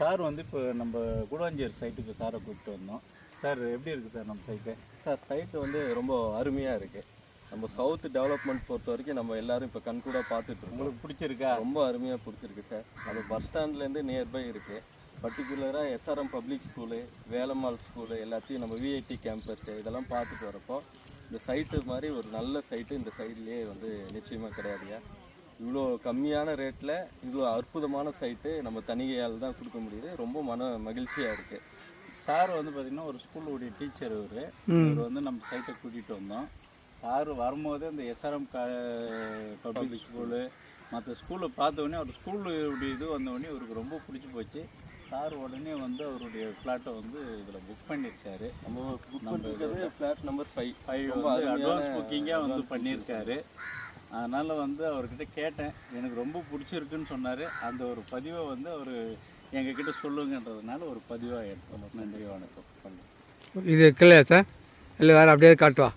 Sir வந்து இப்போ நம்ம கூடாஞ்சேரி சைட்டுக்கு சாரை கூப்பிட்டு வந்தோம். சார் எப்படி இருக்குது சார் நம்ம சைட்டு? சார் சைட்டு வந்து ரொம்ப அருமையாக இருக்குது. நம்ம சவுத் டெவலப்மெண்ட் பொறுத்த வரைக்கும் நம்ம எல்லாரும் இப்போ கண்கூட பார்த்துட்ருக்கோம். உங்களுக்கு பிடிச்சிருக்கா? ரொம்ப அருமையாக பிடிச்சிருக்கு சார். அது பஸ் ஸ்டாண்ட்லேருந்து நியர்பை இருக்குது. பர்டிகுலராக SRM public school, Velammal school எல்லாத்தையும் நம்ம விஐடி கேம்பஸ்ஸு இதெல்லாம் பார்த்துட்டு வரப்போ இந்த சைட்டு மாதிரி ஒரு நல்ல சைட்டு இந்த சைட்லேயே வந்து நிச்சயமாக கிடையாதுங்க. இவ்வளோ கம்மியான ரேட்டில் இவ்வளோ அற்புதமான சைட்டு நம்ம தனிகையால் தான் கொடுக்க முடியுது. ரொம்ப மகிழ்ச்சியாக இருக்குது. சார் வந்து பார்த்திங்கன்னா ஒரு ஸ்கூலுடைய டீச்சர். இவர் வந்து நம்ம சைட்டை கூட்டிகிட்டு வந்தோம். சார் வரும்போது அந்த எஸ்ஆர்எம் பப்ளிக் ஸ்கூலு மற்ற ஸ்கூலை பார்த்தோடனே அவர் ஸ்கூலுடைய இது வந்தோடனே இவருக்கு ரொம்ப பிடிச்சி போச்சு. சார் உடனே வந்து அவருடைய ஃப்ளாட்டை வந்து இதில் புக் பண்ணியிருக்காரு. நம்ம ஃப்ளாட் நம்பர் 5 வந்து அட்வான்ஸ் புக்கிங்காக வந்து பண்ணியிருக்காரு. அதனால் வந்து அவர்கிட்ட கேட்டேன், எனக்கு ரொம்ப பிடிச்சிருக்குன்னு சொன்னார். அந்த ஒரு பதிவை வந்து அவர் எங்ககிட்ட சொல்லுங்கன்றதுனால ஒரு பதிவாக எடுத்தோம். நன்றி, வணக்கம். இது கிளையா சார்? இல்லை வேறு அப்படியே காட்டுவா?